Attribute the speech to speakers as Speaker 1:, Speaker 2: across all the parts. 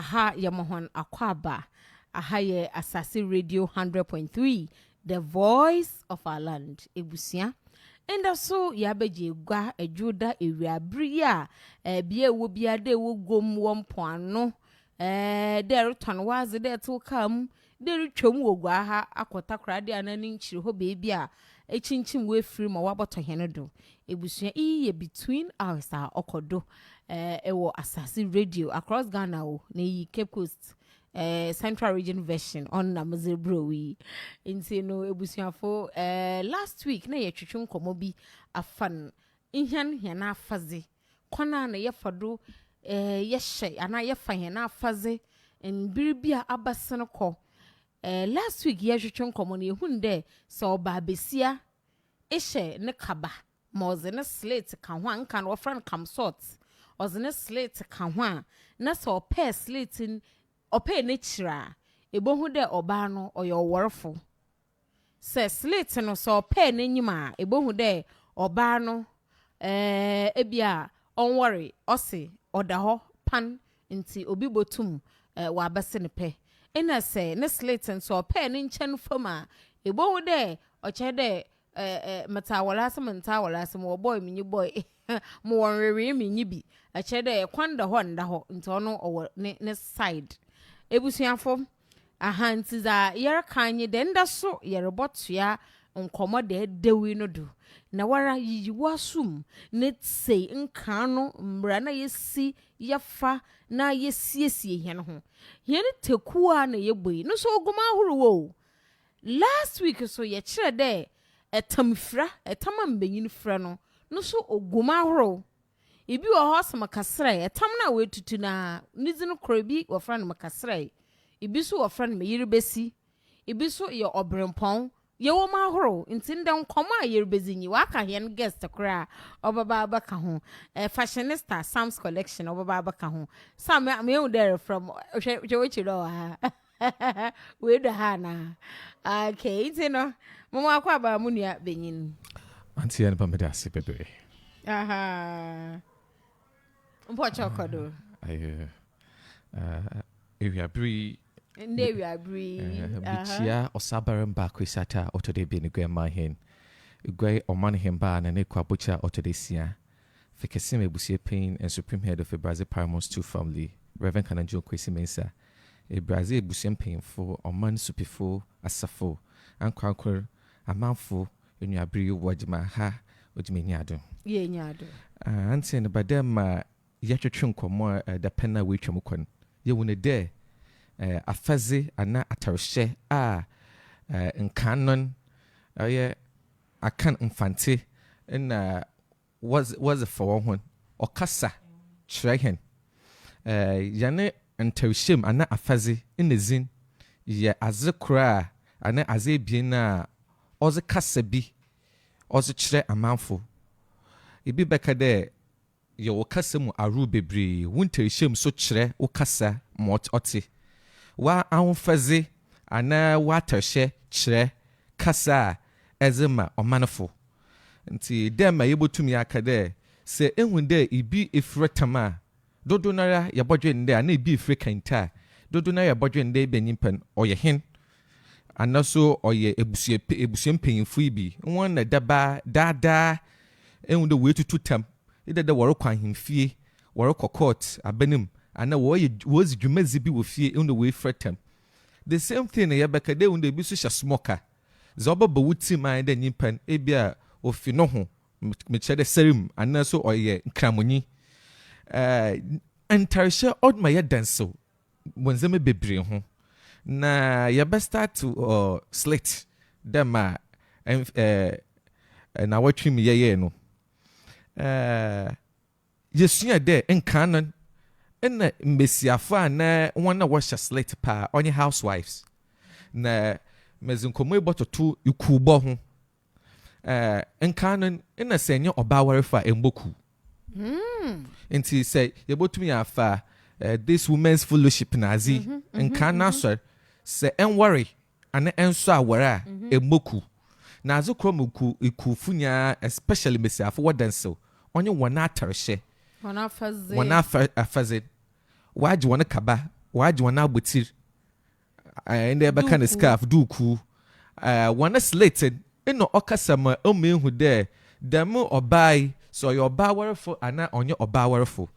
Speaker 1: aha yamohon akwaba aha ye Asase Radio 100.3 the voice of our land ebusia enda so yabeje gwa ejuda ewiabri a bia wo bia de wo gom wo mpoano there ton was there to come there twom wo gwa ha akota krade anani nchiri ho beebi a echinchim we free ma waboto hene do ebusia iye between us okodo ewo Asase Radio across Ghana o na yi Cape Coast Central Region version on Namazebro we inti no ebusiafo last week na ye twetwe nkomo bi afan inhan hena afaze kona na ye fado ye hye ana ye fa hena afaze nbiribia abasene ko last week ye twetwe nkomo na ehunde so oba besia ehye ne kaba moze ne Slit kan ho anka no friend kam sort ozene Slit kan ho na so pair Slit ope ne chira ebohu de oba no oyo worfo se Slit no so ope ne nyima ebohu de oba no ebia on worry ose oda ho pan nti obi botum wa abase ne pe ena se ne Slit so ope ne nchen fama ebohu de oche de matawala sem wo boy minyi boy mo wonrewe minyi bi ache de kwanda ho nda ho nti ono owo ne side ebusuafo ahanti za yere kanye de nda so yere botua nkomo de dewi no do na wara yiyiwasum ne sei nka no mbra na yesi yafa na yesiesie hene ho hene Tekua na yeboi no so oguma huru wo last week so ye kire de etamfra etama mbenyin fra no so oguma huru ibi wo hosa makasra etam na wetutu na nizinu krobi wo fra no makasra ibi so wo fra no meyirebesi ibi so ye obrempon ye wo mahoro ntinde nkomo a yerebezinyi waka hen guest kra obaba abaka ho fashionista Sam's collection obaba abaka ho sam me you there from chewechiro ha we do ha na okay itino mama akwa ba munua benyin
Speaker 2: anti en pamede ase bebe
Speaker 1: aha mpo chokodo
Speaker 2: ayo ewiabri bichia osabaran ba kwesata otode bi ne gwema hen igwe oman hen ba na ne kwabocha otode sia fikesime busie pain and supreme head of the Brazil Paramount 2 family Reverend Kananjo Kwesi Mensa Brazil busie pain for oman supifo asafo ankwankor amanfo enuabri wajima ha ojime nyado
Speaker 1: ye nyado
Speaker 2: anti ne badema yatwetwe nkomo da penna we twamukon ye wone de afaze ana atarshe nkanon aye Akan-Fantse na was for one okasa trehen yane ntarshem ana afaze inezin ye azekra ana azebie na oze kasa bi oze kire amanfo ibi beka de ye wokasa mu aru bebre wuntarshem so kire wokasa mot oti wa anfaze ana watershe kire kasa ezema omanfo nti dem ayebotumi akade se ehunde ibi efretama dodonara yabodwe nde ana ibi efrekanta dodonara yabodwe nde benyimpen oyehin anaso oye ebusie mpanyimfo ibi won na daba dada ehunde wetutu tam idede worokwan himfie worokokot abanim ana wozi dwumazi bi wo fie ehunde we fretam the same thing ya bekade ehunde bi so hya smoker zobaba wuti man de nyimpan ebia ofi no ho mechede serim anaso oye nkramonyi antarshe odma ya danso wonzeme bebre ho na ya be start to Slit dema na watwim ye no yesua de nkanon na mbesiafa na wona washa Slit pa onye housewives na mezinkomo ebototo ikubo ho nkanon na senye obawarefa emboku nti say yebotumi afa this women's fellowship nazi nkana so se enworry ana enso awara emboku na azokromuku ikufunya especially mesiafo wadanso onye wona atarshe wona afaze waje wona kaba waji wana butir ende beka ne scarf duku wana slated eno okasa ma omehu de demo obai so your powerful ana onye obawerful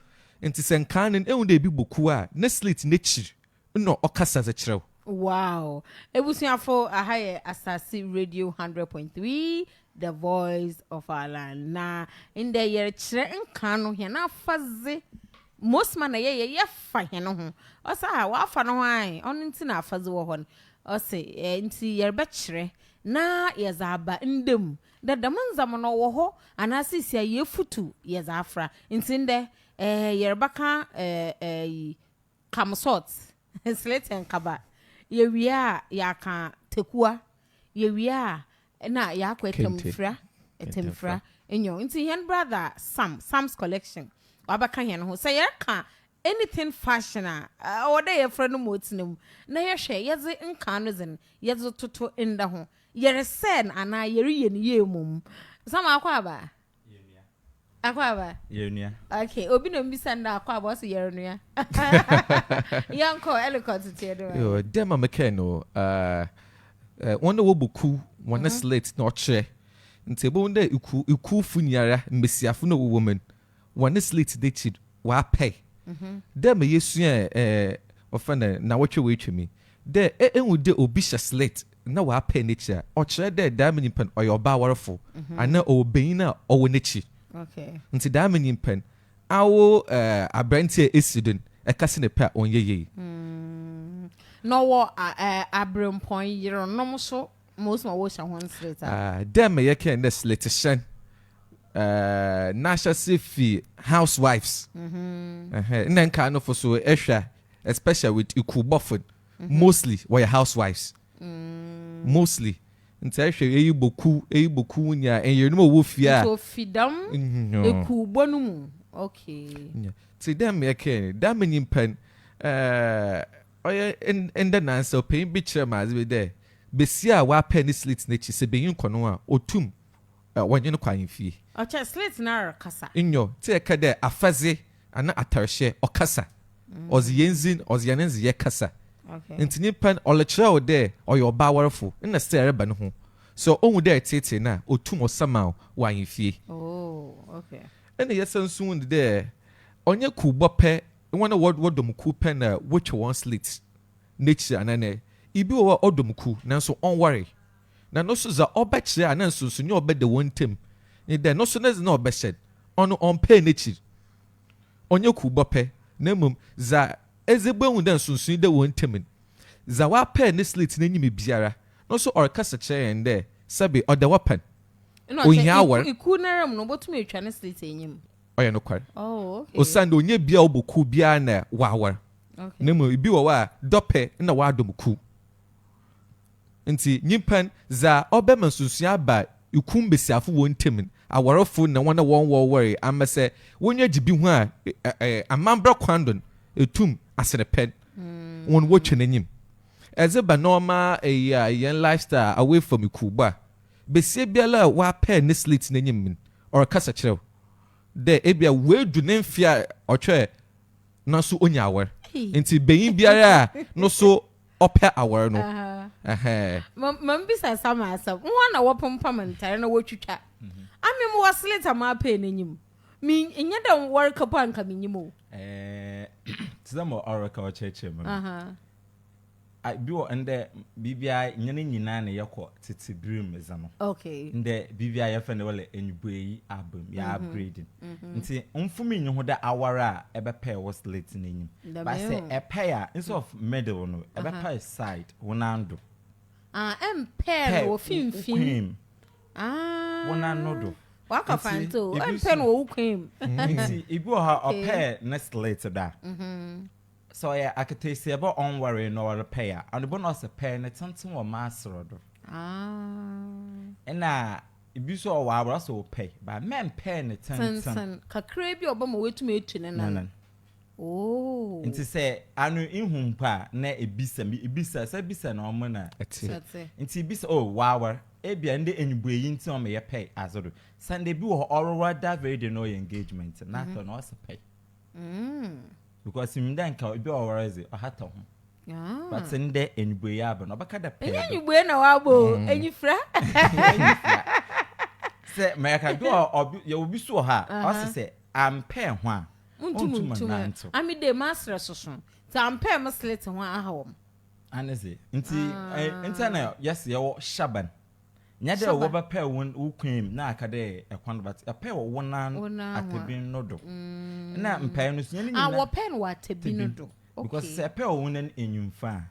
Speaker 2: nti senkan ehu de bi boku a ne slit ne chi eno okasa ze kirew.
Speaker 1: Wow. Ebusuafo ahaye Asase Radio 100.3 the voice of our land. Na in the year chire nkan no he na afaze most man ye fa he no ho. Osa wa afa no ho an onu nti na afaze wo ho. Ose nti ye be chire na ye za aba ndem. Da damanzam no wo ho anasisi ye futu ye za afra. Nti nde ye baka kamsot Slit and kaba. Ye wia ya kan tekua ye wia na ya kwa temfra enyo nti hen brother Sam's collection wabaka hen ho say ye ka anything fashion or dey friend mo tinum na ye hwe ye ze nkan no zen ye zo toto inda ho ye resen ana ye riye ni ye mum sama akwa ba
Speaker 2: Yenia.
Speaker 1: Okay, obi no mbisa nda akwa ba so yere nua. Yanko eloquent tie do.
Speaker 2: Yo, dem amekeno wona wo buku wona Slit na oche. Nti ebo nda iku funyara mbesiafo na wo woman. Wona Slit de chi wa pay. Dem yesu ofana na wotwe wetwemi. De enwu de obi sha Slit na wa pay nature. Oche de diamond pen oyoba warfo. Ana obeyin na owo nechi.
Speaker 1: Okay.
Speaker 2: Nti diamond pen awo abrantie esidun ekase ne pa onyeye.
Speaker 1: No wo abrempon yiro no so most ma wo sha hon Slit.
Speaker 2: Dem ye ken the Slit shen. Nasha Sifi housewives. Nnen ka no for so ehwa especially with ikubofun. Mostly were housewives. Mostly. Nti ehwe boku nya enye no wo fia.
Speaker 1: So fidam ekubonu mu. Okay.
Speaker 2: Ti dem ye ken diamond pen oye in the nanso pay bi chairman we there besia wa pen Slit na chi se beyin kono a otum wonye no kwan fie
Speaker 1: Oche Slit na kasa
Speaker 2: inyo ti e ka de afaze ana atarhye okasa ozi yenzin ozi yanenzi ye kasa.
Speaker 1: Okay.
Speaker 2: Ntini pen olechira o de oyo bawarfo na se reba no ho so onwu de tete na otum osama wan fie.
Speaker 1: Oh, okay.
Speaker 2: Ene yesansu de onye kubo pe wona wodom ku pen na which one Slit nature anane ibi wo odom ku nanso on worry na no so za obekire ananso so nye obede wontem ni de no so na na obeshed on pay nature onye kubo pe na mum za ezegbo hu de sunsun de wontem za wa pay ne Slit na nyime biara no so orkasa kire nde sabe oda weapon ohia war
Speaker 1: iku naram no botum etwa ne Slit enyim.
Speaker 2: Oya no kware.
Speaker 1: Oh, okay.
Speaker 2: Osande onye bia oboku bia na wawar.
Speaker 1: Okay.
Speaker 2: Nemu ibi wo wa dope na wa adomku. Nti nyimpan za obema sunsuan ba ikum besiafo wontem awarofo na wona won wo worry amase wonya gibi hu a amambra kwandon etum asene pen. Won wo twenanyim. Eze ba normal yen lifestyle away from ikuba. Besie biala wa pen ne Slit nanyim or kasa kirew. De ebia wedu ne mfia otwe na so onya awar nti beyin biara no so ope awar no
Speaker 1: Mam bisa sama asam nwa na wopompam ntare na wotwitwa amem wo Slit ama pe n'enyim mi nya da work up anka minyim
Speaker 3: tsamo oraka o cheche mam I biwo ende bibia nyane nyina na yekọ tete brim zano.
Speaker 1: Okay.
Speaker 3: Ende bibia ya fende wale enyubueyi abum ya upgrading. Nti mfumi nyu ho da awara ebe pair was Slit n'enyim. Ba say e pair instead of middle no ebe pair side wonando.
Speaker 1: Pair wo finfin.
Speaker 3: Wonando do.
Speaker 1: Akan-Fantse pen wo kwem.
Speaker 3: Nti ibi ha o pair na Slit da. So yeah, I could taste about on worry no other pair. And the bonus a pair and it's something or master. And if you saw a while, also pay. But men pen it
Speaker 1: Kakrebi Obama way to meet in. Oh,
Speaker 3: and to say, I knew in whom pa, ne a bisa, said bisa no mana. And see bis oh wow, Abby and the any way into me a pay as other Sunday be all right that very no engagement, and nothing else a pay. because him then can be already a hat on. But send there and be able no baka the pen.
Speaker 1: And you bueno abo and you fra.
Speaker 3: Say America do or you will be so hard. Also say I'm paying one.
Speaker 1: I mean the master so. So I'm paying my Slit one at home.
Speaker 3: And is it? Internet, yes, you're Shaban. Nyade wo ba pair won wo kwem na akade ekwan but a pair one atebin no do na mpae no so nyina
Speaker 1: wo pen wa atebin no do
Speaker 3: because say pair won an enyumfa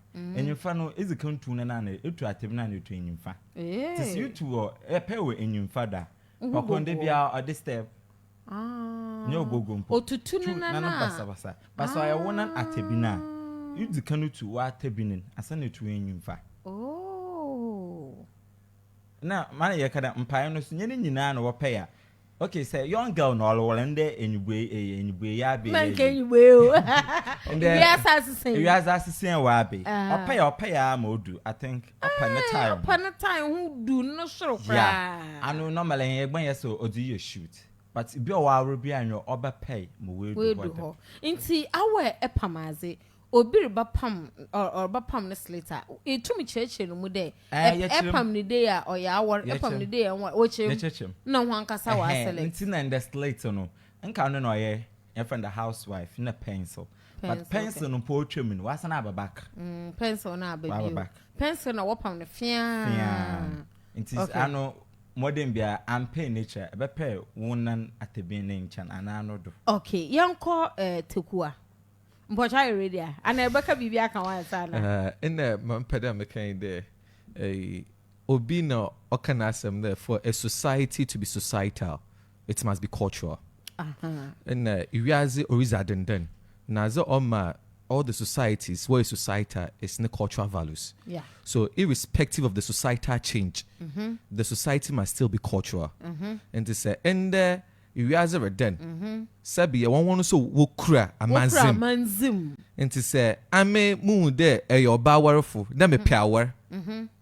Speaker 3: no ezikan tu na na etu atebin na etu enyumfa tis you two a pair wo enyumfa da pakonde bia o this step nyo gogompo
Speaker 1: otutu na
Speaker 3: basa basa ya wonan atebin na ezikan tu wa atebin asana etu enyumfa na man ye kada mpae no so nyene nyina na wo pay a okay say young girl no all wonde enyubue ya be
Speaker 1: man can you o yes
Speaker 3: asisen wa be opay a ma odu I think upon the time
Speaker 1: who do no soro kra
Speaker 3: yeah anu normally ye gban ye so odi ye shoot but bi o wa ro bi anyo oba pay mo we do ho
Speaker 1: nti awe epamaze obi ba pam or ba pam ne Slater etumi cheche no mu de epam ni de a oya awor epam ni de wo chem na ho ankasa wa select
Speaker 3: nti na the Slater no nka no no ye friend the housewife na pencil but pencil no po twem no wasa na ababak
Speaker 1: pencil na ababi pencil na wo pam ne fia
Speaker 3: nti ano modern bia ampe nature ebe pe wonan atebin ne nchan anano do
Speaker 1: okay yanko tekua Mbocha ready and Rebecca bibi aka wan sana
Speaker 2: in the mampeda mekan there obi no okanasem there for a society to be societal it must be cultural and iwiaze orizaden na ze all the societies where society is in the cultural values so irrespective of the societal change the society must still be cultural and to say and you as a reden sabi ye won so wo kura amanzim enti say ame mu de your ba warfo na me pia war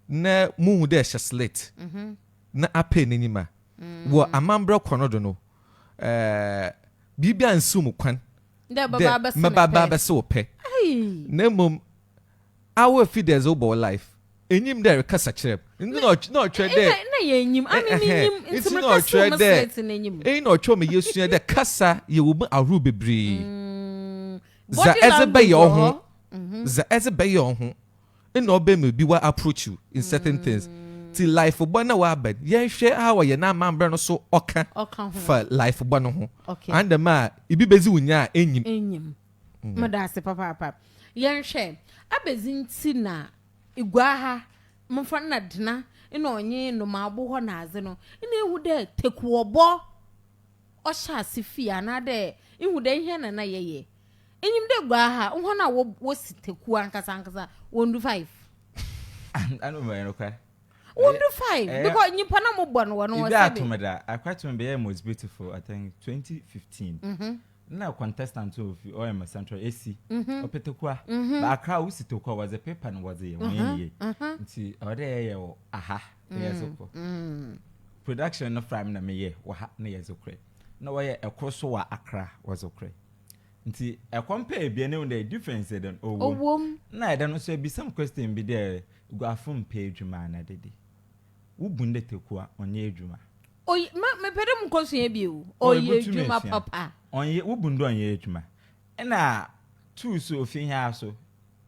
Speaker 2: na mu de Slit na ape n'anima wo amambra kono do no bibia nsum kwan
Speaker 1: de baba
Speaker 2: be so pe na mum our feeders over life enyim there kasa kire no twa there
Speaker 1: na ye enyim aminim
Speaker 2: it's not twa there e no twa me yesu there kasa ye wo aru bebre za ezebe ye ho za ezebe ye ho e no be me bi wa approach you in certain things till life bo na wa bed ye hwe how ye na mambre no so oka for life bo no ho and the ma ibi bezi wunya enyim
Speaker 1: madase papa ye hwe abezinti na igwaha mfa na dena ina onye no maabo ho na aze no ina ehu de tekuobo o sha sifia na de ehu de ihe na yeye enyim de gwaha ho na wo si tekua ankasa wondu 5
Speaker 3: anu me no kwa
Speaker 1: wondu 5 because nyipa na mo bo no wo no
Speaker 3: sabe I quite remember the most beautiful I think 2015 na contestant of OM Central AC opetekwa ba akra usitokwa was a paper no was a ye nti ode ye aha yezoko production no from na me ye wa ha na yezokre na wa ye ekroso wa akra was okre nti e compare bi ne the difference then owom na eda no so be some question be there go afum page man na dede wo bunde tekua onye adwuma
Speaker 1: oy me pede mu konsuye bi o oye adwuma papa
Speaker 3: onye wo bunde onye adwuma na two so ofin ha so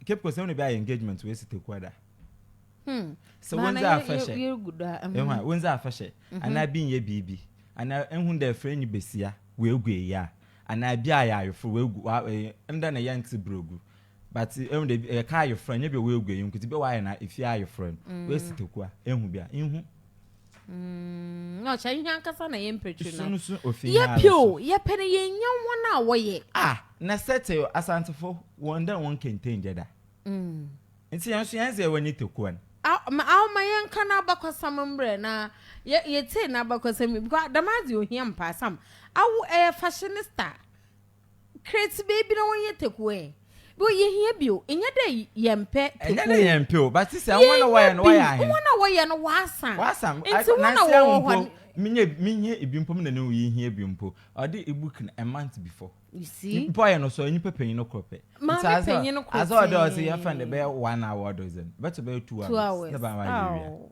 Speaker 3: keep ko se no be engagement we sitekua da so wonza afashe wonza afashe ana bi nye bibi ana ehun da friend besia we egwe ya ana bi ayayefo we egu nda na yanti brogu but ehun da ka ayefo nye be we egwe yin kuti be wa na ifi ayefo we sitekua ehun bia ehun
Speaker 1: no cha yin ankasa na yempetru
Speaker 3: na so ofin
Speaker 1: ya pio ya pene yen wona woye
Speaker 3: na settle asantefo wonda won contain jeda nti yanso yanze wani tekua
Speaker 1: ma yanka na abakwasam mbre na ye te na abakwasam because damazi ohia mpasam awu fashionista create baby na won ye tekua bo ye hia bio enya da yempe
Speaker 3: enya da yempe but say wona why no why ahe
Speaker 1: wona why no wasam
Speaker 3: nti wona why minye ebimpom na ne wo ye hia ebimpom odi ebook a month before
Speaker 1: You see?
Speaker 3: Boy no so any penny no crop. As all does your friend the bear 1 hour dozen. But about 2 hours.
Speaker 1: 2 hours.
Speaker 3: Never mind.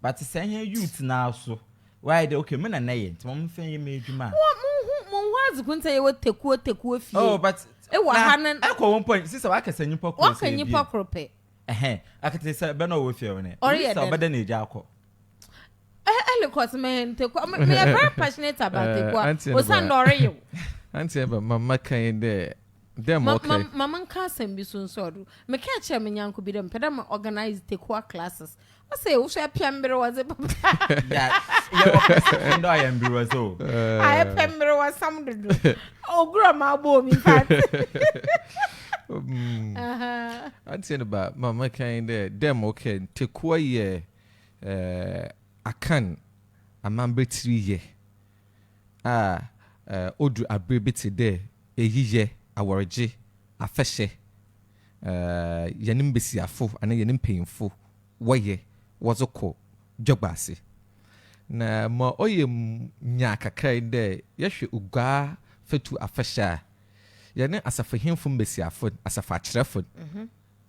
Speaker 3: But to send your youth now so why the okay men and nay, one thing you made you man.
Speaker 1: What was say what Tekua fee?
Speaker 3: Oh, but
Speaker 1: it was Hanan.
Speaker 3: I call 1 point. Sister, I can send you pocket.
Speaker 1: What can you pocket?
Speaker 3: I can say Beno with you on it.
Speaker 1: Or yeah,
Speaker 3: better than a jackal.
Speaker 1: I look what's man. Tekua. Me are very passionate about Tekua. Was Andore.
Speaker 2: Auntie, but Mamma came there. Them okay.
Speaker 1: Mamma can't be soon so. Me catch him in Yanko be them. Pedam organize Tekua classes. I say, who shall Pember was it?
Speaker 3: And I am Bureau so.
Speaker 1: I Pember was some to do. Oh, grandma, boom, in fact.
Speaker 2: I'm saying about Mamma came there. Them okay. Tekua ye. Akan a man 3 year. Odu abrebiti de eyiye aworje afehye yenim besiafo ana yenim peyinfo woye wozoko dwobase na ma oyem nya kakrai de yehwe ugwa fetu afehye yene asafahemfo besiafo asafa kyerefo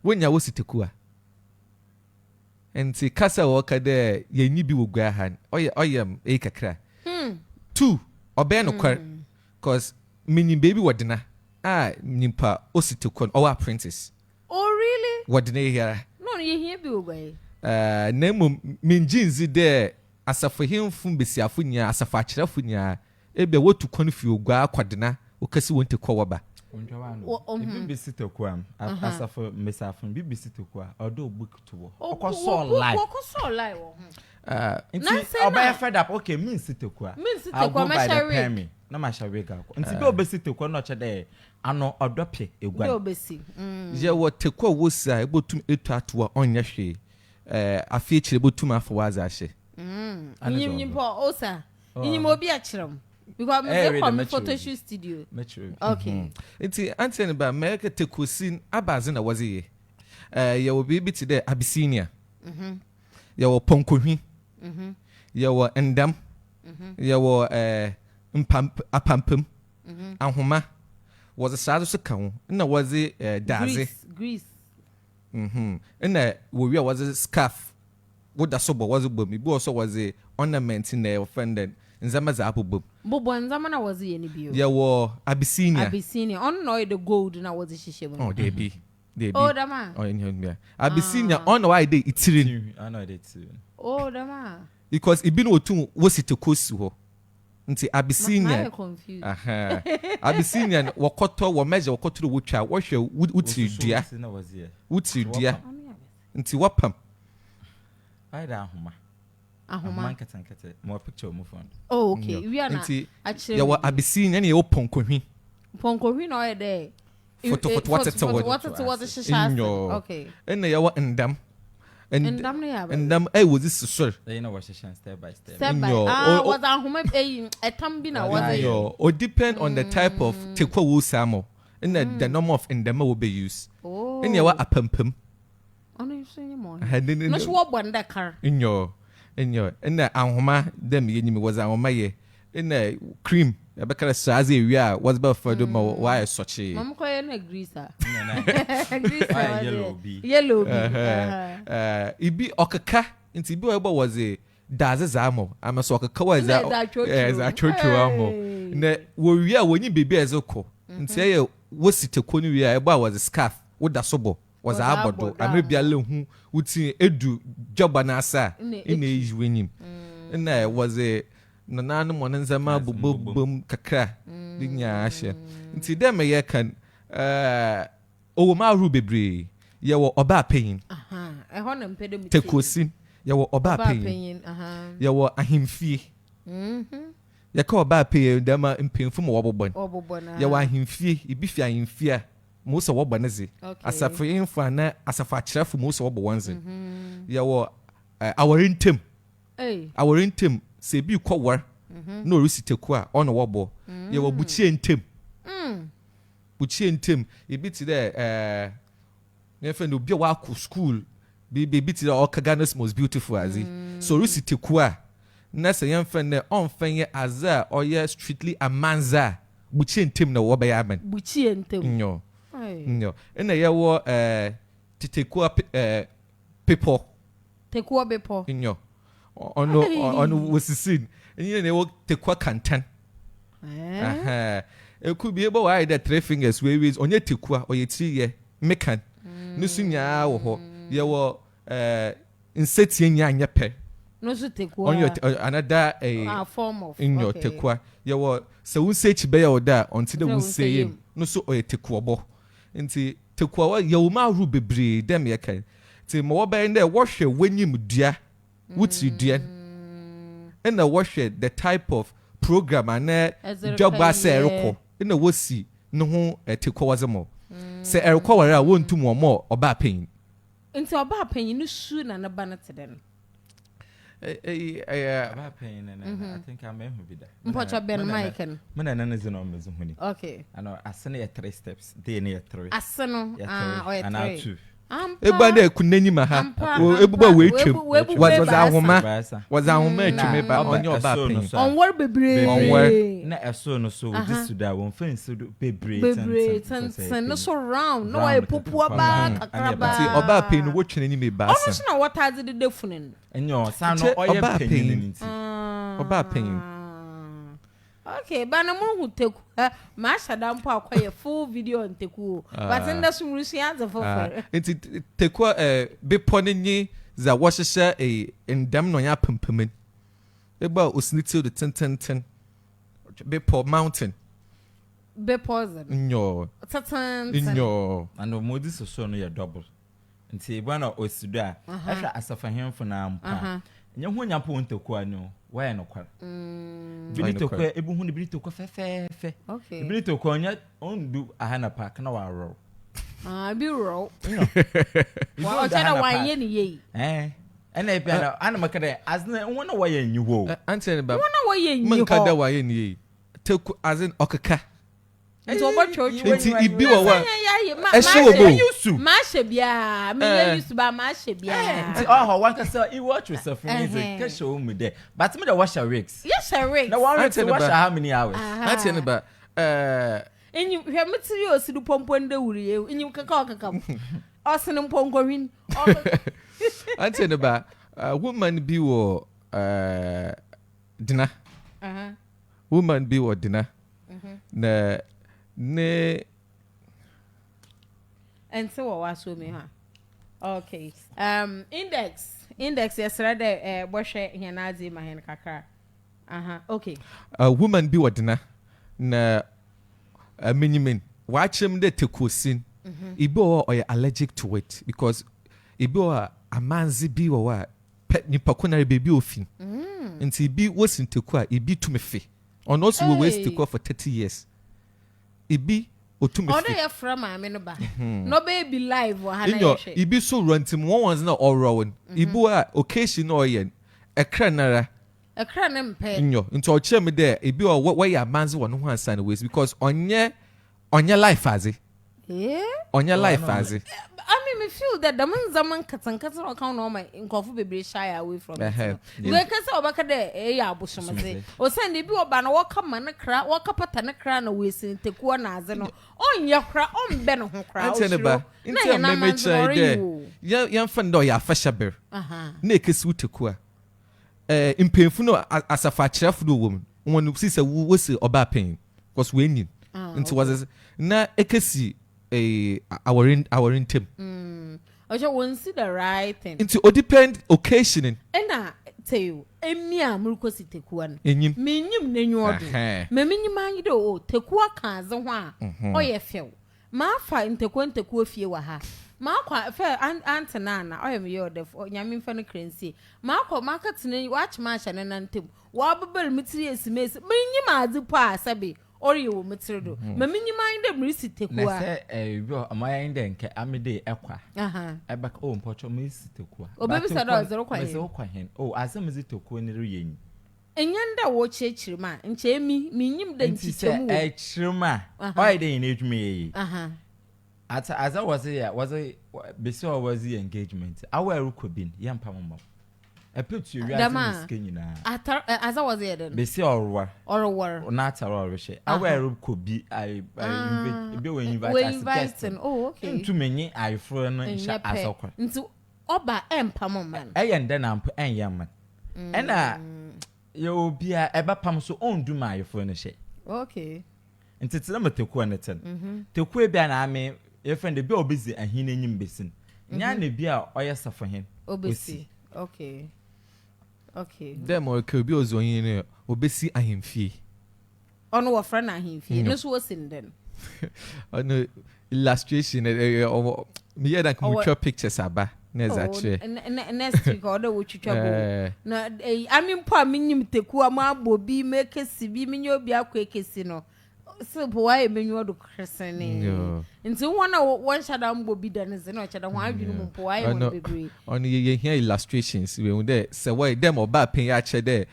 Speaker 2: wonya wositekua enti kasa woka de yenyi bi wogwa han oyem kakra 2 obey no kwar cause mini baby wadina nimpa ositekon our apprentice.
Speaker 1: Oh really?
Speaker 2: Wadina here.
Speaker 1: No, you hear be obey.
Speaker 2: Nemu minjinzi de asafahemfu besiafo nya asafakyerefo nya ebe wotu konfi ogwa kwadina okasi wonte kwaba.
Speaker 3: Ibi bisitekwa asafo mesafo bi bisitekwa odo book to okoso live.
Speaker 1: Okoso live.
Speaker 3: Nti obey fed up okay mean sitekwa. Me na ma shawe ga ko nti be obesitekwa no chede ano odopie egwa be
Speaker 1: obesi
Speaker 2: je wo tekwa wosa ebotum etu atoa onye hwe afie kire botum afawaza ahye
Speaker 1: nyim po osa nyim obi a kirem because me come photo shoot studio okay
Speaker 2: nti antene ba make tekosin abaze na waze ye wo bibi ti de Abyssinia ye wo ponkohwi ye wo endam ye wo apampam ahoma was a sad so kan na was daze
Speaker 1: Greece
Speaker 2: na we was a scarf what da so was a bum bi also was a ornament in the offended nzama za abobom
Speaker 1: bobo nzama na was ye ni bio
Speaker 2: ye wo Abyssinia
Speaker 1: on no the gold na was shishe
Speaker 2: oh they be
Speaker 1: oh dama
Speaker 2: oh in Abyssinia on why they itirin
Speaker 3: I know they too
Speaker 1: oh dama
Speaker 2: because it been otu wositekosu ho nti Abyssinia Abyssinia wakoto wo measure wakoto wotwa wo hwe wutiri dua nti wapam
Speaker 3: ai da ahoma nkete mo picture mo phone
Speaker 1: oh okay we are na
Speaker 2: actually ya wa Abyssinia ne yo ponkohwi
Speaker 1: no e dey
Speaker 2: foto what
Speaker 1: shisha okay
Speaker 2: ena ya wa ndam ndam was this sir
Speaker 3: you know what shisha step by step
Speaker 1: was ahoma etam na was
Speaker 2: or depend on the type of tekwa wo samo and the number of ndam will be used ena ya wa apampam
Speaker 1: ono yusunye mo no so wo bonda car
Speaker 2: in your ena ahoma dem yenyimi was ahoma ye ena cream abekara saze wi was ba fodo ma why sochi
Speaker 1: mam ko ye na greaser
Speaker 3: yellow
Speaker 1: b
Speaker 2: ibi okaka nti ibi ebo was a daze zamo amaso okaka was za chocho amo na wo wi a woni bebi ezeko nti ye wositekwo ni wi a ebo was a scarf wo da sobo was abodo amebia lehu wuti edu joba na asa ina yiwenyim na was a nananu monenzama bubum kakra dinya ahye nti dem ye kan owo ma ru bebre ye wo oba payin
Speaker 1: ho na mpede mi
Speaker 2: tekosin ye wo oba payin ye wo ahimfie ye ka oba payin dem mpemfu mo wobobon ye wo ahimfie ibi fi ahimfie mo so woboneze asafo na asafa kyerefo mo so wobonze ye wo aworintem aworintem se bi kwor no risiteku on wobo ye wo buchie ntem e ti there ne friend obi wa ku school bi ti there Ghana's most beautiful azi so risiteku na se yan friend ne on fan ye aza or ye strictly amanza buchi ntem na wo be ya men
Speaker 1: buchi ntem
Speaker 2: nyo ena ye wo Tekua people
Speaker 1: Tekua bepo
Speaker 2: nyo ono wosisin enye na wo Tekua kantan eku bi ebo why the 3 fingers we onye Tekua oyeti ye mekan nusu nyaa wo ho ye wo insetie nya anya pe
Speaker 1: no so Tekua
Speaker 2: on your another a
Speaker 1: form of
Speaker 2: in your Tekua ye wo se wo search be ya da onti de wo say no so oye Tekua bo nti Tekua wa ye wo ma ru bebre dem ye kan ti mo be nde wo hwe wanyim dua wuti dua and wo hwe the type of program and job asa ereko na wo si no ho Tekua wazemo se ereko ware a wontum wo mo oba pen
Speaker 1: nti oba pen no su na na ba na teden
Speaker 3: Oba pen na I think I'm who be there
Speaker 1: mpocha ben mike
Speaker 3: na na zino mezu huni
Speaker 1: okay
Speaker 3: ano asene ya 3 steps dey na ya 3
Speaker 1: aseno o ya 3
Speaker 2: egba na ekunenyi ma ha ebuba we twem was ahoma etweme ba onye oba pen
Speaker 1: onwar bebre
Speaker 3: na eso no so this da won fence bebre
Speaker 1: ten no so round no wa popua ba kakraba
Speaker 2: ti oba pen no wotwene ni me ba asa
Speaker 1: ono na wataze de defunen
Speaker 3: enyo san no oye pen ni nti
Speaker 2: oba pen
Speaker 1: okay bana mu Tekua ma shada mpo akoye full video on Tekua but in the sumrusi answer for
Speaker 2: nti Tekua be ponenyi za wohyehe ndam no ya pempamen eba osniti the 10 be po mountain
Speaker 1: be pause
Speaker 2: nyo
Speaker 1: tatan
Speaker 2: nyo
Speaker 3: and modi so no ya double nti bana osido a ehwa asafahemfo na ampa nya ho nya po Tekua no why no kwar bini Tekua ebu hu ni bini Tekua fe
Speaker 1: okay
Speaker 3: bini Tekua onya ondu ahana park na wa row
Speaker 1: bi row wa chana wa ye ni ye
Speaker 3: ena e bia ana makade azna wona wa ye nyi wo
Speaker 2: antene ba
Speaker 1: wona wa ye nyi
Speaker 2: man kada wa ye ni Tekua azin okaka
Speaker 1: nto ba church
Speaker 2: nti ibi wa wa
Speaker 1: ma shebia me ye yusu ba ma shebia
Speaker 3: nti oh wan ka say I watch yourself music ka show me there but me da wash rigs
Speaker 1: yes rigs
Speaker 3: na one rigs wash how many hours
Speaker 2: antene ba
Speaker 1: enyi hwe metiri osidu pompo nde wuri ye enyi kaka osene mponko win
Speaker 2: antene ba woman bi wo dina woman bi wo dina na ne
Speaker 1: and so what was me ha okay index yesterday bohwe hianazi ma hen kakra okay
Speaker 2: woman bi wodina na minimen watchem de Tekusin ibi o allergic to it because ibi o amanzi bi wo pet ni pakonare baby ofin nti ibi wosin Tekua ibi tumefe on also we waste Tekua for 30 years ibi otumefe
Speaker 1: odo ya from ame no ba no baby live wa hana
Speaker 2: ye ibi so rantim one ones na all round ibi a occasion no yen ekra nara
Speaker 1: ekra ne mpe
Speaker 2: nyo nti o chere me there ibi o we ya manzi wo no ho ansa na ways because onye life azi onye life azi
Speaker 1: I mean, me feel that the man zaman katan account no my nkofu bebre shy away from it. We can say obaka de ya abosomaze. O send bi oba na waka man kra, waka pata na kra na we sin Tekua na aze no. Onya kra, ombe no ho kra.
Speaker 2: Anteneba. Inte me me chai de. Ya fando ya fashaber. Na ekesi Tekua. Impemfu no asafa kyerefo do wom. Wonu si se wo se oba pen. Because we nin. Into was na ekesi our in team.
Speaker 1: Ojo won see the right thing.
Speaker 2: Into o depend occasioning.
Speaker 1: Ena tell you, emia muruko si Tekua no.
Speaker 2: Enyim.
Speaker 1: Menyim nenyu odo. Me menyim anyi do o Tekua kan ze ho a. Oye few. Ma fa Tekua fie wa ha. Ma kwa fe antena na oye me yo def nyame mfa no krensi. Ma kwa market ne watch ma hye na ntem. Wa babal mitiri esimesi. Menyim azi po asabe. Ori wo metrido mamini mind dem risi Tekua
Speaker 3: na say bi amaya inde nke amide ekwa eba o mpocho me risi Tekua
Speaker 1: obebi sada ozero kwa
Speaker 3: me se okwa hen asem zi Tekua ni riyen
Speaker 1: enyanda wo chechiri ma nche minyim de nchichemu
Speaker 3: wo chirima why dey in edwuma yi as I was here was besi was the engagement awa rukobin yampa mama I put you in skin.
Speaker 1: As I was here then.
Speaker 3: They say or war. Not or shit. I wear could be I be when invited.
Speaker 1: Oh, okay.
Speaker 3: Too many I friend as okay.
Speaker 1: Into Oba Empamo man.
Speaker 3: And then I'm young man. And you'll be a pam so own do my furniture.
Speaker 1: Okay.
Speaker 3: And it's number Tekua Netten. Tekua be an army, your friend the bill busy and he named him basin. Nyan be a or yes for him.
Speaker 1: Obesi. Okay.
Speaker 2: Them or could be also in obesi a him fee.
Speaker 1: On what friend I him fee. No, was in then.
Speaker 2: On the illustration, me had a pictures about. Next
Speaker 1: week order which you trouble. No, I mean, poor minim Tekua ma bobi make a sibi minyo be a quick casino. So, why a menu of christening? Into one shadow will be done as an orchard. Why you know, why I want to be only you hear illustrations. We will there. So, why them or bad pay at there?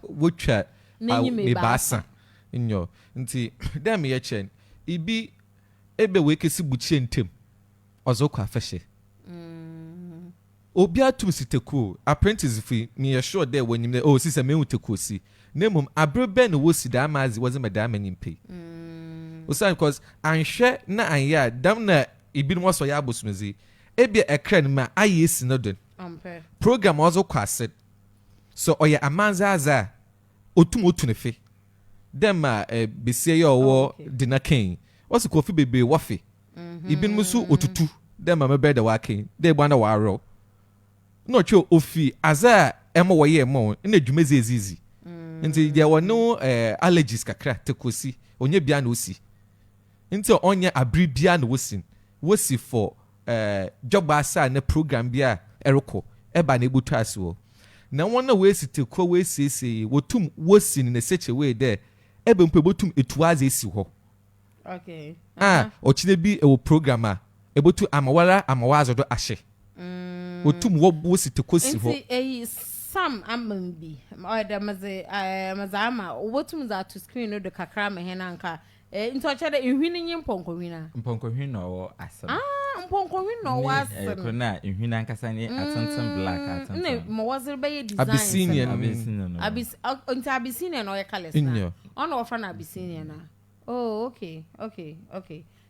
Speaker 1: Would chat a bassa in your. Until them ye chen. It be ebe wake a sibuchin tim. Ozokwa fashe. Obia tum si Tekua apprentice fi me sure there when you oh sister me Tekua si nemum abrebe no wosi da amazi was madam nyimpe osan because anhwe na anya dam na ibinu waso ya abosumezi ebia ekran ma ayesi no den program ozokwa aset so oya amanza aza otum ne fe dem besie ye owo dinaken wasi kofi bebe wafe ibinu musu otutu dem ma mebe da waken de bwana waro no cho ofi aza emo wo ye mo na dwumezi ezizi nti dia wono allergies kakra tekosi onye bia na osi nti onye abri bia na wosi for job asa na program bia ereko eba na ebutu aso na wona we si Tekua we si wotum wosi na seche we there ebe mpe botum etuaze esi ho okay
Speaker 2: ochine bi e wo program a ebotu amawazo do ahye otum wo si Tekua si ho
Speaker 1: sam amambi oda mazama obotum za to screen no de kakra me hena nka nto chede nhwini nyi mponkohwina
Speaker 3: no asem
Speaker 1: mponkohwina no asem
Speaker 3: kona nhwina nkasa ni atantan black atantan
Speaker 1: ne mo wazir be design Abyssinian no ye colors na ono ofra na Abyssinian na oh okay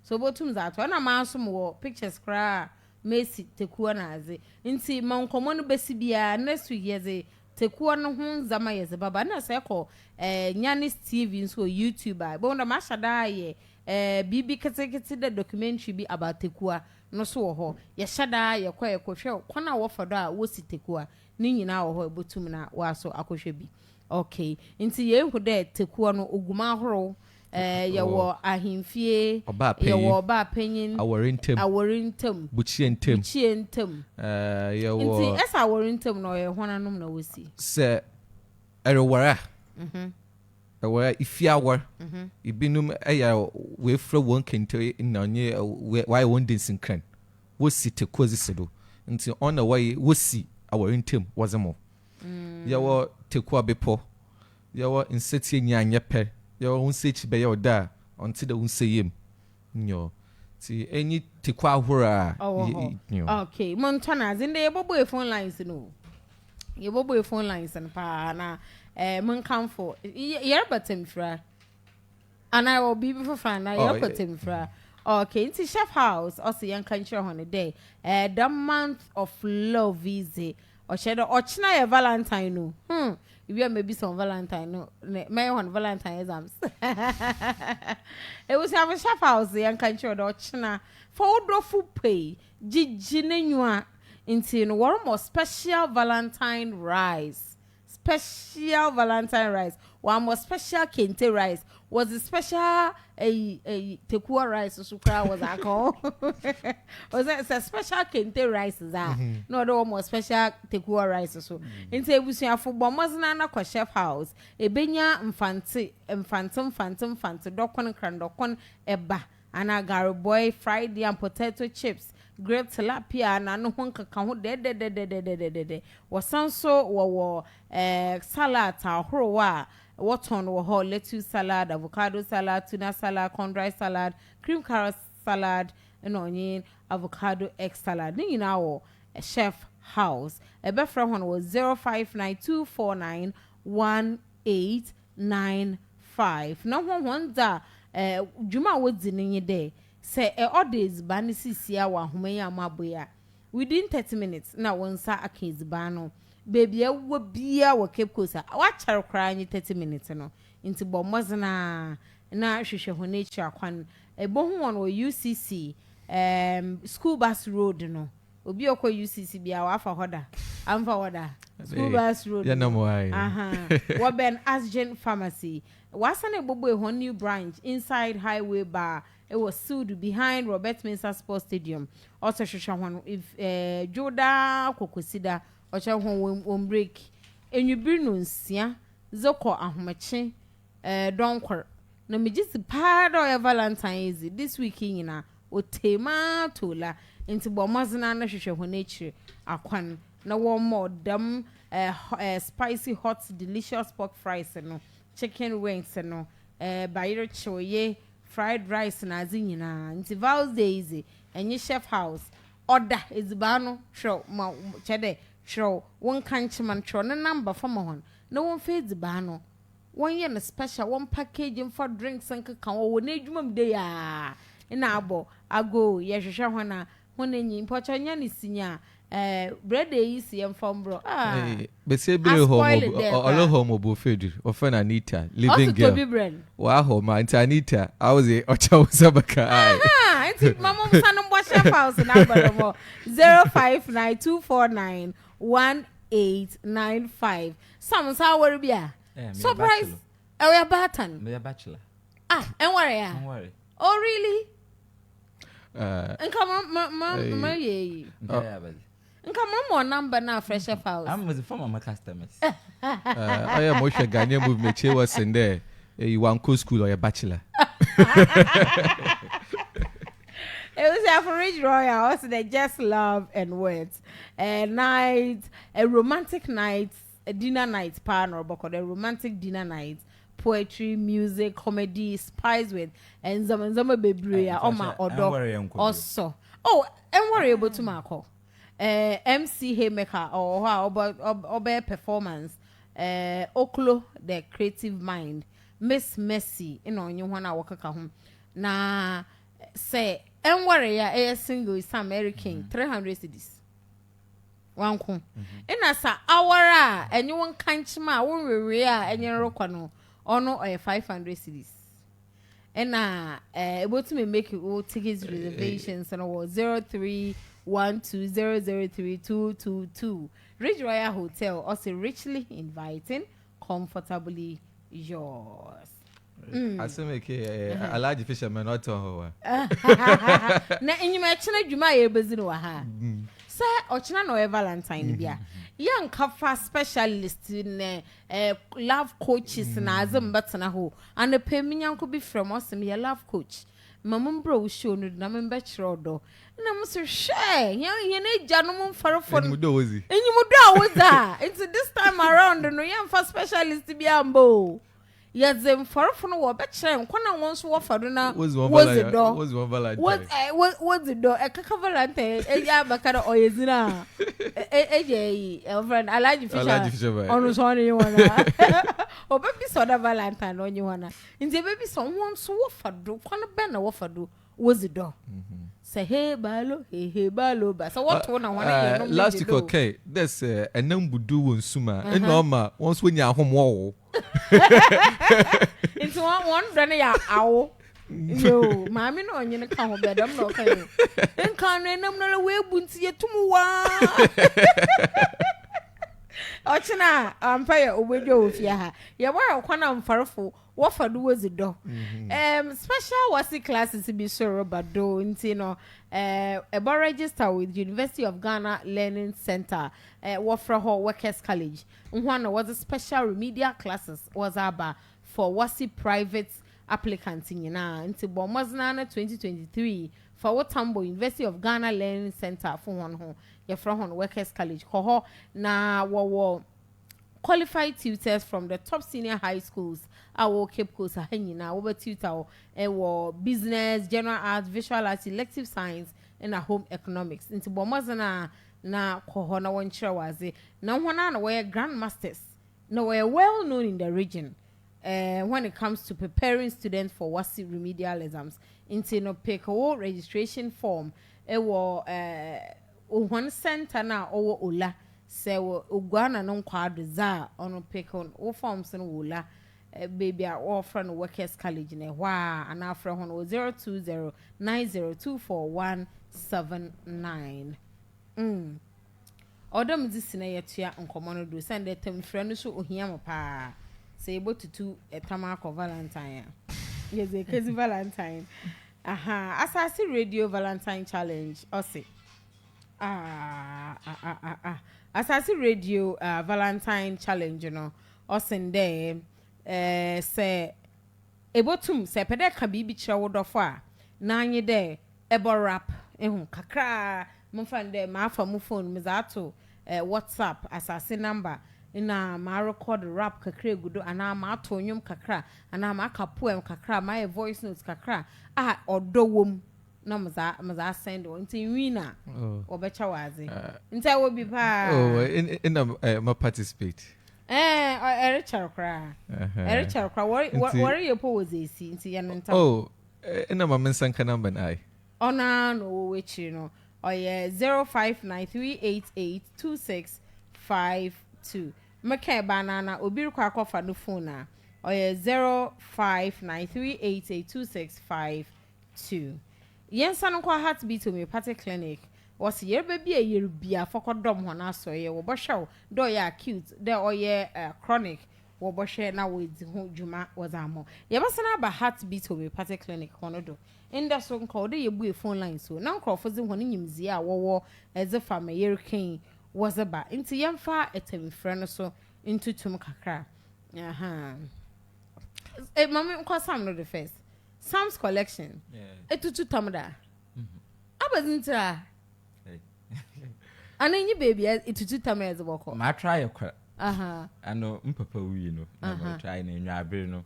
Speaker 1: so botum za to na mansum wo pictures kra Messi Tekua na aze nti mankomo no besi bia next week yeze Tekua no ho zama yeze baba na se ko Nyanis TV so YouTuber bo na mashada ye bibi kete the documentary bi about Tekua no so ho ye shada ye kwa ye kohwe kwana wo fado a wo si Tekua ni nyina wo ho botum na wa so akohwe bi okay nti ye hu de Tekua no oguma horo yawo ahimfie yawo ba penyin aworintem buchientem yawo nti esa aworintem no ye honanom na wosi
Speaker 2: se erewara erewara ifiawar ibinum eya we fra won kente na onye why won dancing kran wosi Tekua zisedo nti on the way wosi aworintem wazemo yawo Tekua bepo yawo insetie nyanya pe your own sage be your da until the unsayim nyo ti any Tekua hora
Speaker 1: okay montana in the bobo phone lines no ye bobo phone lines and pa na mon come for yer batem fra and I will be before fan na yer batem fra okay it's chef house also yan country on the day the month of love is or shadow or china valentine no if you maybe some Valentine, no, may on Valentine exams. It was have a chef house, the young country or China for food pay. Gigi into one more special Valentine rice. Special Valentine rice. One more special kente rice. Was a special a Tekua rice so crowd was I call. Was that a special kente rice that no the more special Tekua rice so. Into we see a football mazana kwa chef house. E benya mfante dokon krandokon eba. Ana garo boy fried yam potato chips. Grape tilapia na no honka kan ho de wasan so wo salad ahoro wa what on wo lettuce salad, avocado salad, tuna salad, corn-dry salad, cream carrot salad, and onion avocado egg salad. Ni na wo chef house. Ebe from one was 0592491895. No one da Juma woods in ye day. Say orders banisi sia wa humeya maboya. Within 30 minutes, now one sa a case bano. Baby, I will be our Cape Coast. Watch her crying 30 minutes no. Into Bomazana na shishwe nature kwan. A bon one or UCC school bus road no. Obi okwa UCC bia wa fa hoda. Am fa hoda. School bus road.
Speaker 2: Yeah, no more.
Speaker 1: Waben Asgen Pharmacy. Wasane bobo a new branch inside Highway Bar. It was sued behind Robert Mensah Sports Stadium. Also, Shoshawan, if Joda Kokosida, or Chahon won't break. And you bring no sia, Zoko Ahmache, Donker. No, me just pad or Valentine easy this weekend in a Otema Tola into Bomazana Shoshawan nature. Aquan, no one more dumb, spicy, hot, delicious pork fries and no chicken wings and no Bayer Choye. Fried rice na zinyina nti Val's Daisy enye chef house order ezibano show ma chede show one kanchiman show na number for hon no one feed zibano one year na special one package for drinks and kan wo na adwumam de ya ina abo ago ye hwehwe hona hona nyi mpocha nya ni sinya bread e isi em from bro
Speaker 2: be say be home obo fedu ofena Anita living girl
Speaker 1: to be bread
Speaker 2: wa home Anita I was a ocha usabaka ai
Speaker 1: it's mama musa no bo chef house number mo 0592491895 some sa worry bia surprise we are batan
Speaker 3: me a bachelor
Speaker 1: and worry ya oh really and come on ma ye Nka mama number na fresh house.
Speaker 3: I'm with the former my customers.
Speaker 2: I am Moshe Ghanaian movement. Che was in there. You want co school or a bachelor?
Speaker 1: It was average royal. Also, they just love and words. A night, a romantic night, a dinner night, panel, but a romantic dinner night. Poetry, music, comedy, spice with, and Zama baby, oh my odor. Also, oh, and worry about tomorrow. MC Haymaker or how about performance Oklo the creative mind Miss Messi you wanna walk home na say and worry a single is American 300 cedis one cool and as a hour and you want kanchma won we and you rokono or no 500 cedis and able to make you tickets reservations and all 0312003222 Rich Royal Hotel also richly inviting, comfortably yours.
Speaker 2: I say make a large fisherman not on
Speaker 1: her. Na in you mention you my bezino ha. Sir, Ochina no Valentine bia. Young kafa specialist in love coaches na azam batna ho. And the payment could be from us me a love coach. Mamum bro show no na member chrodo. Na muso share. Ya na janum farofon.
Speaker 2: Enyi mudo ozi.
Speaker 1: Enyi mudo oza. It's this time around no yam for specialist bi ambo. Yazem farofon wo be kire nkwana won so wo fado na
Speaker 2: was the Valentine.
Speaker 1: What's the door? A kaka Valentine. Ya bakara oyezina. Friend Alaji Fisher. Onu so ni wana. O baby soda Valentine on you wana. Nti baby someone so wo fado kwana be na wo fado was the door. Say hey balo ba. So what one wana ye no
Speaker 2: last week okay. There's a nambudu won suma. E normal once when you home wo.
Speaker 1: It's one brand ya awo. Yo, mami no onye ka ho bedam no kan. En kan enam no we bunti yetum wa. Ochina ampaya obedwo ofia ha. Ye wa kwana mfarefo wo fado wozi do. Special wasi classes be so bado nti no about register with University of Ghana Learning Center Wafra Hall Workers College. One was a special remedial classes was aba for wasi private applicants in nti bomazna 2023 for Watambo University of Ghana Learning Center for one ho Yafra Hall Workers College ho na wo qualified tutors from the top senior high schools our Cape Coast na over tutor business, general arts, visual arts, elective science and home economics into bomazana na kɔ na wɔn kyerɛ waze na wɔn na wɔyɛ grandmasters na wɔyɛ well known in the region when it comes to preparing students for WASI remedial exams into no pick a registration form one center na owo ola se ogwana no kwado za ono pick on o forms no ola baby a offer no workers college ne wa ana afra ho no 0209024179 odom disina yetua nkomo no do send them frɛ no so ohia mo pa se ebo tutu etama akɔ valentine yes a crazy valentine asasi radio valentine challenge ose asasi radio valentine challenge no osende se ebotum se pede ka bibi kire wodofo a na anye de ebo rap ehun kakra mfande ma afa mu phone me za to WhatsApp asasi number na ma record rap kakra gudo ana ma to nwum kakra ana ma ka poem kakra ma voice notes kakra odowom na maza send on nti wina obecha waze nti I will be pa
Speaker 2: in ma participate
Speaker 1: Richard kra worry your po was esi nti ya nta
Speaker 2: ina ma mensanka number na
Speaker 1: ona no wechi no oye 0593882652 make banana obi rekwa akofa no phone na oye 0593882652 yensa no kwa heartbeat homeopathic clinic was yer baby a yer bia fokodom ho na so ye wo bohwe do ye acute de oye chronic wo bohwe na wo di ho djuma was amo ye basana ba heartbeat homeopathic clinic hono do inda so nko de ye bu phone line so na nkrofo zi ho nyimzi a wo eze fama yer ken was ba nti yemfa etemfre no so intutum kakra mama nko sam no the first Sam's collection. Etutu tamda. Abazintra. Ana nyi baby etutu tamda as woko.
Speaker 3: Ma try your ano mpapa wi no. Ma try na enwa abere no.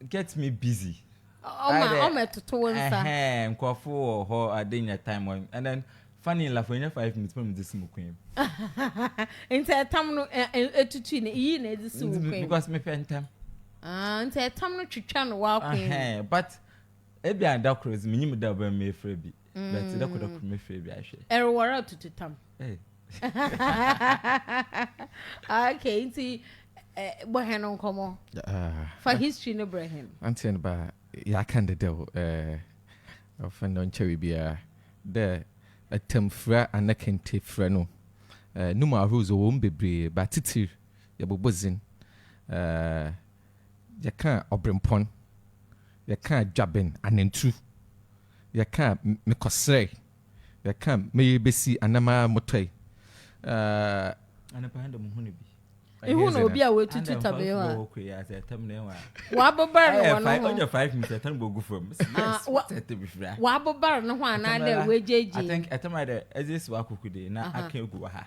Speaker 3: Get me busy.
Speaker 1: O ma tutu wonsa.
Speaker 3: Nkofo ho adenya time one. And then funny enough when 5 minutes from this mukwem.
Speaker 1: Inte tam no etutu ni yi na edisi mukwem.
Speaker 3: Because me pentem.
Speaker 1: Nte tam no twitwa no wa kwen
Speaker 3: but ebi anda cross minim da ba me frɛ bi but da kodo me frɛ bi ahwe
Speaker 1: erwara tutu tam okay nti bohen no komo for history no brehen
Speaker 2: anten ba ya kan de ofan don chewi bia de atamfra anakente fra no numa rules wo mbebre ba titir ya bobozin yaka obrempon yaka dwaben anentu yaka mekosre yaka meyebesi anama motoi
Speaker 3: anapa handa muhune bi
Speaker 1: ihu no obi a wetutu tabe wa wa bobar no wono
Speaker 3: onye 5 minutes tan bogu from
Speaker 1: wa bobar no ho ana da wejeje
Speaker 3: I think atama da ezis wa kokude na aka egu wa ha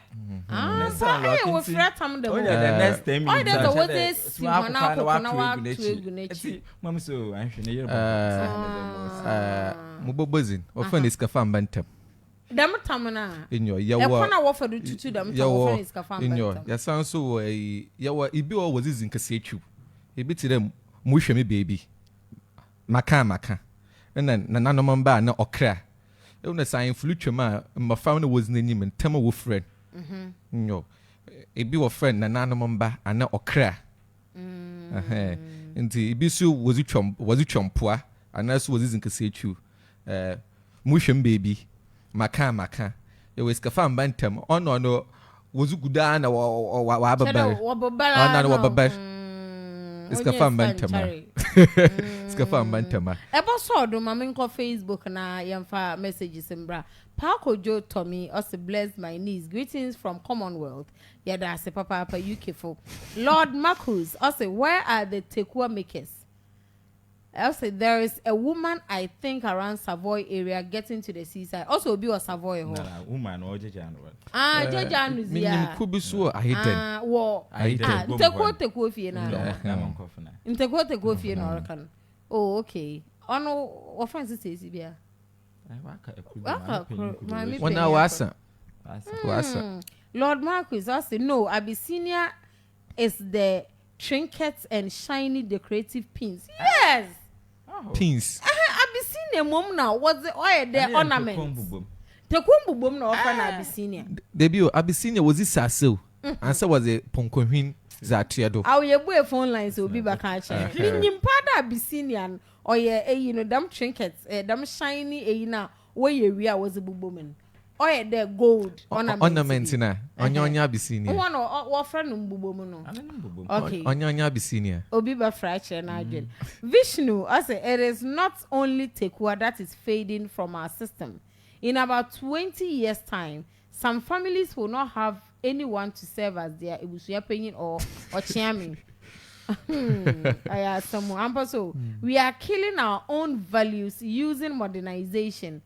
Speaker 1: wo fra tam da
Speaker 3: onye the next 10 minutes
Speaker 1: o da wo si ho na ko na wa tu egu na chi
Speaker 3: mam so anhwe ne yere
Speaker 2: mo bobozin ofan iskafa mbantam
Speaker 1: dam tamna
Speaker 2: inyo yawa
Speaker 1: ekona wo fa do tutu dam tamna iskafa mbantam
Speaker 2: inyo ya sanso yawa ibi o wazizin kase atwu ibi tire mo hwe me baby maka na nanom ba na okra na sign flutwem a mafa na wazin enyim ntama wo friend inyo ibi wo friend na nanom ba ana okra nti ibi su wazitwompoa ana su wazizin kase atwu mo hwe me baby maka ye weskafa mbantam ono wozuguda na wa babar ona wa babar iskafa mbantam iskafa mbantam
Speaker 1: ebo so do mama nko Facebook na yemfa messages mbra Paco Joe Tommy also bless my niece greetings from Commonwealth yada se papa UK for Lord Marcus also where are the Tekua makers also there is a woman I think around Savoy area getting to the seaside also be was Savoy ho
Speaker 3: woman or Jejanu
Speaker 1: Jejanu zia
Speaker 2: minim kubiso ahiden
Speaker 1: wo Tekua fie na Tekua fie na orakan oh okay ono offense say bia
Speaker 2: wana wasa
Speaker 1: Lord Marcus, I say no. Abyssinia is the trinkets and shiny decorative pins. Yes.
Speaker 2: Pins.
Speaker 1: Abyssinia mom now. What's the ornaments? Tekumbu bom na offer na Abyssinia.
Speaker 2: Debut Abyssinia was this sasso. Answer was a ponkohin zatiado.
Speaker 1: Our ye boy phone lines will be back at you. Pada Abyssinian or ye damn trinkets, damn shiny na where we are was a booman. Or the gold
Speaker 2: ornaments na Onyonya Abyssinia.
Speaker 1: One or friend Bubomono. Okay.
Speaker 2: Onyonya Abyssinia.
Speaker 1: Obiba fracture and I Vishnu, I say it is not only Tekua that is fading from our system. In about 20 years' time, some families will not have anyone to serve as their Ebusuya Penyin or chairman. So we are killing our own values using modernization.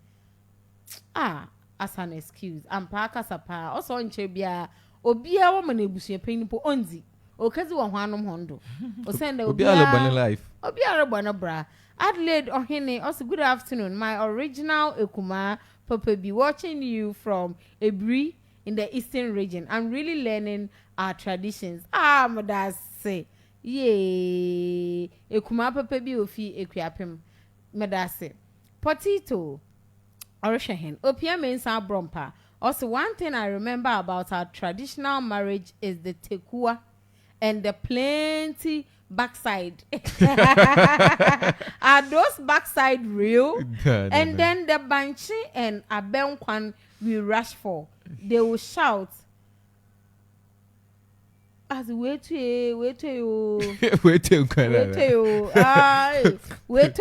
Speaker 1: As an excuse. Ampaka sapa. Also on Chebia. Obia woman Ebusuya Penyin po onzi. Okazi wa hwanom hondo. Osende
Speaker 2: Obia life.
Speaker 1: Obia bana bra. Adelaide Ohene. Also good afternoon. My original Ekuma Papa be watching you from Ebri in the eastern region. I'm really learning our traditions. Mother say, yay. Ekuma Papa be ofi ekwiapem. Mother say, potato. Oroshahen. Opia means our brompa. Also, one thing I remember about our traditional marriage is the tekua and the plenty backside. Are those backside real? And then the banshee and abenkwan we rush for. They will shout as wait to you. Wait to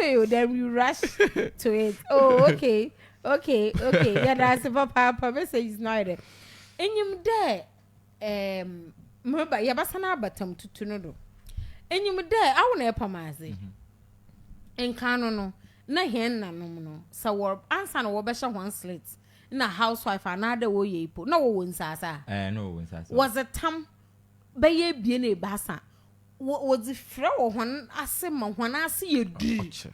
Speaker 1: you. Then we rush to it. Oh, okay. Yeah, that's a papa message is not there. And you there remember yabasana batam tutunodo. And you there I want to pamaze. And canono na hen na no so war answer no wobesha one slit na housewife another wo yepo no wo nsasa
Speaker 3: no nsasa
Speaker 1: was a tam beye bie na basa was the fra wo hon ase ma hon ase yedri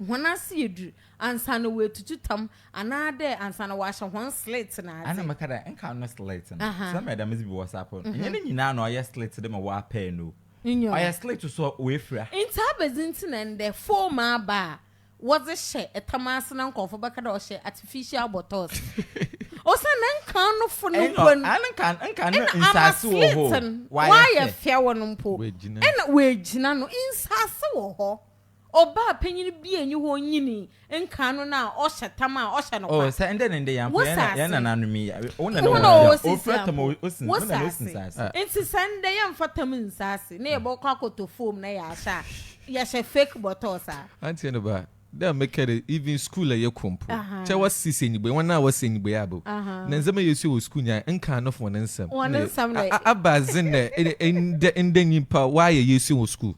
Speaker 1: hon ase yedri answer no we tutu tam another answer no washa one slit na
Speaker 3: ana makada enka no slit na so madam is be whatsapp nyene nyina no ya slit dem wa pa no I slit to so we fra
Speaker 1: in tabezintin and the former bar was a share a tamasana for bacado share artificial bottles. Also, nan can for no one. I can insassu. Why a fair one po? And wage none insassu. Oba penny be and you won't yini and canon now osha tama osha no.
Speaker 3: Oh, send in the young me. What's it's
Speaker 1: Sunday and Fatamin sassy. Neighbor cockle to form na yasha. Yes, a fake botosa.
Speaker 2: Auntie about. They make it even school a yekumpo. Che was sissing, but 1 hour saying beabo. Nenzema you school and can of one and some. Abazin in the nimpa why you see school.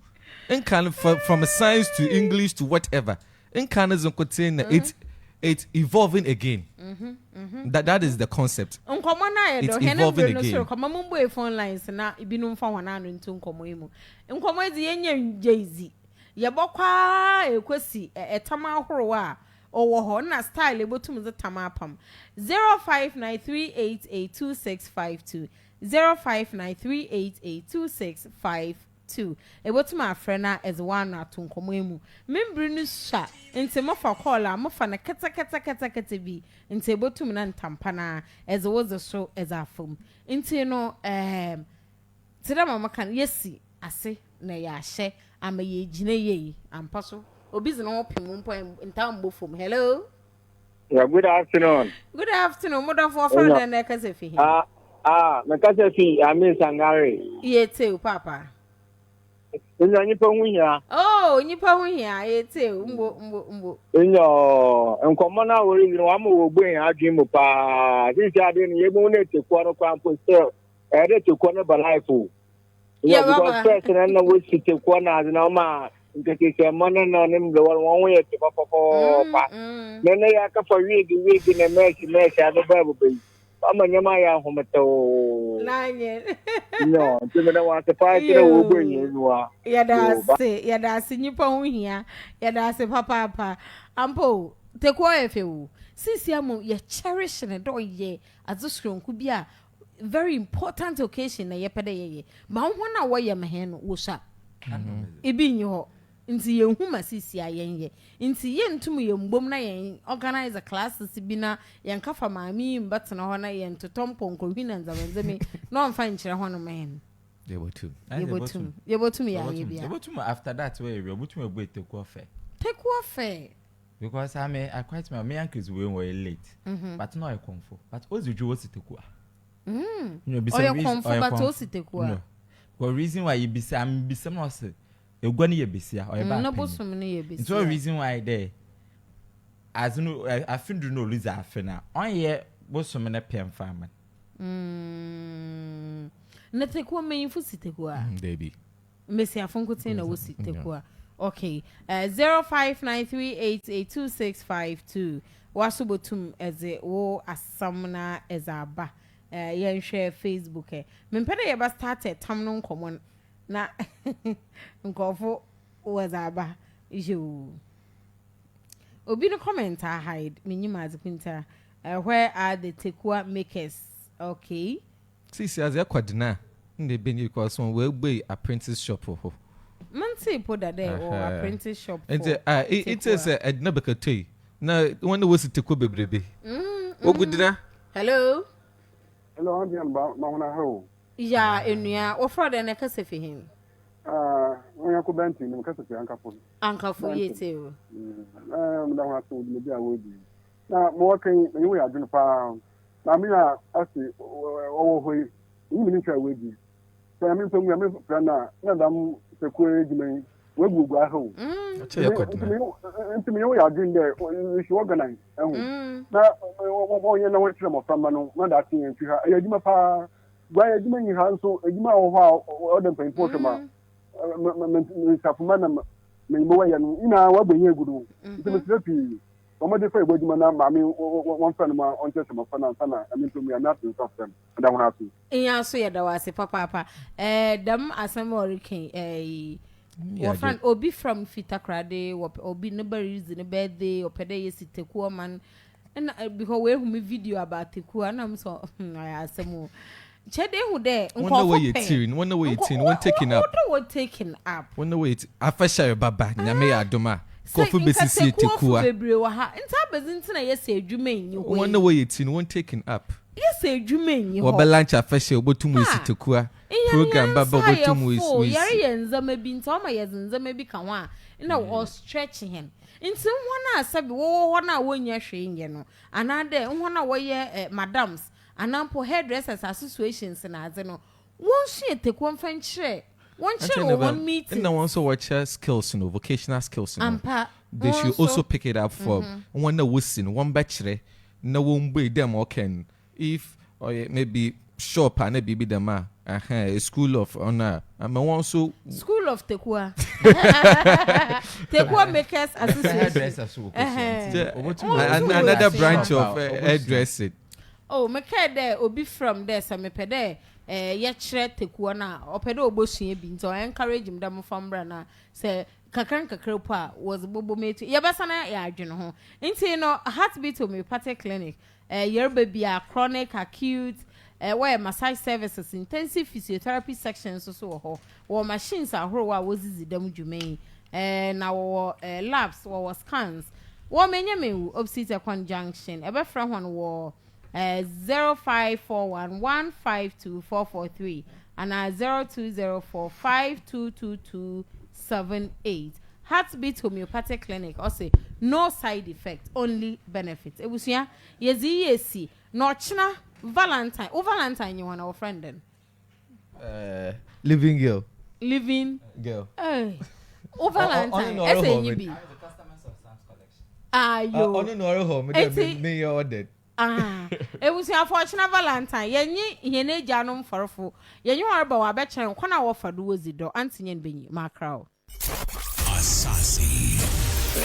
Speaker 2: And can from a science to English to whatever. And can as contain it's evolving again. That is the concept. It's evolving again.
Speaker 1: Come phone lines na ibinum fa wana no ntu nkomo emu. Nkomo edi yenye Jay-Z. Yabokwa ekwesi etama ahoro a owo ho na style ebotum ze tamapam 0593882652 0593882652 ebotum afrena as one atonkomo emu membri nu sha ente mofa call a mofa na keta bi ente ebotum na ntampana as was the show as afum ente no tira mama kan yesi ase na ya hye amaye gina ye ampaso obizi no pim mpo ntambo fom. Hello.
Speaker 4: Yeah, good afternoon.
Speaker 1: Good afternoon. Moda for friend na kasefi.
Speaker 4: Na kasefi Amin Sangare.
Speaker 1: Yete papa.
Speaker 4: Nyipa hu hia.
Speaker 1: Oh, nyipa hu hia yete mbo.
Speaker 4: Nkomo na wori ni wa mo wo gben adwin mo pa. Sisi ade ni yebo na Tekua no kwa mpo still. De Tekua no ba life. Yeah, because first and then we see Tekua na na ma nke money no nim the one way to papa. Then ya ka for week na mesh ade ba be. Ama nyama ya hometo.
Speaker 1: Nanye.
Speaker 4: No, timi na wa se pa tire wo gbenyi nuwa.
Speaker 1: Ya da se nyipa hu hia. Ya da se papa. Ampo Tekua efewu. sisi amu ye cherish ne do ye azosronku bi a very important occasion na ye pede ye ma hona wo ye mehen no wo sha ebi nyi ho nti ye huma sisi ayenye nti ye ntum ye mbom na ye organize classes bi na ye nkafa maami mbatena ho na ye ntotompo nkohwina nzamenzeme no mfa nkyere ho no mehen
Speaker 2: Yebotum
Speaker 1: ya ye bia
Speaker 3: Yebotum after that we Yebotum e boy Tekua fair because I quite my uncles were late but no I comfort but what's you was Tekua you know be some reason
Speaker 1: but also Tekua
Speaker 3: no the reason why you be some no say you go near besia or
Speaker 1: no bosom no ye besia
Speaker 3: so reason why there as no I think you know Lisa afena on ye bosom na pen farmer
Speaker 1: na Tekua me fu Tekua
Speaker 2: baby
Speaker 1: Messi afonkote na wo Tekua okay 0593882652 wasubotum eze wo asamna ezaba yen share Facebook mempede ye ba start tam no nkomon na nkofo wazaba jo obi no comment I hide menyima azikunta where are the Tekua makers okay
Speaker 2: see as akwadina nde benyi because one we gbe apprentice shop ho
Speaker 1: Manti put that there or apprentice shop.
Speaker 2: And it is a nabakatei. Now, when the was Tekua bebrebe. Oh, good dinner.
Speaker 1: Hello.
Speaker 4: Hello, I'm Mauna Ho.
Speaker 1: Ya, Enuya, or Friday and a case for him.
Speaker 4: When I could bend him, because of the
Speaker 1: Uncle for you too.
Speaker 4: Don't have to maybe I will be. Now, more can you are doing pound. Now, me, I see, oh, even if I will be. So I mean, some women, Madame. The courage me, we will go home.
Speaker 2: Into me,
Speaker 4: we are doing there. We should organize. Now, you know what some of someone, not that thing to her. You know, pa, why you mean you have so, you know, how other people come out. Sapman, me, boy, and you know what we here good. It's a happy. What the fair woman, I mean, one friend of mine on just some fun and I mean, to me, I'm not in them. I don't have to.
Speaker 1: Yeah, so yeah, that was a papa. Them as a more king, your friend Obi from Fitakrade, Obi never using a birthday or pede Tekua man, and because we have video about Tekua, and I'm so I asked some more. Chede who there,
Speaker 2: one way it's one way it's one taking up.
Speaker 1: What taking up?
Speaker 2: One way it's a fashion baba, Yame Adoma. Kofu besisi Tekua. One way it's in one taking up.
Speaker 1: Yes, a Jumain.
Speaker 2: Or Belancha fashion, but to Missy Tekua. Program Baba, but to Missy.
Speaker 1: Yarians, maybe Toma, yes, and maybe Kawa. You know, or stretching him. In some one, I said, one hour when you're showing, you know, another 1 hour, madams, and ample hairdressers associations, and I don't know. Won't she take one French? One show, one meeting.
Speaker 2: And I also watch skills, you know, vocational skills. They should
Speaker 1: also
Speaker 2: also pick it up from one that was in one bachelor. No one be them or can if or maybe shop and maybe them a school of honor. I'm also
Speaker 1: school of Tekua. Tekua makers association.
Speaker 2: Another branch of hairdressing.
Speaker 1: Oh, me care there obi from there so me pede ye chere Tekua na opede obosua bi nto encourage him dem from bra na say kakran po a was bobo metu ye besa na ya adwene ho nti no heartbeat homeopathic clinic your baby a chronic acute where massage services intensive physiotherapy sections so ho wo machines ahoro wa wozizi dem dwumen na wo labs wo scans wo menye me obstetric conjunction ebe fra hon wo 0541152443 and 0204522278. Heartbeat Homeopathic Clinic. Also, no side effect, only benefits. Ebusia, yesi, nochna Valentine. Oh, Valentine, you want our friend then?
Speaker 2: Living girl.
Speaker 1: Living
Speaker 2: girl.
Speaker 1: Oh, Valentine. S-A-U-B. Yo.
Speaker 2: On no home. Me ordered.
Speaker 1: It was your fortunate Valentine. Ye janum forfo. Ye you are about a better and one hour for do was the door, Anthony and Benny, Macrow.
Speaker 5: Asasi.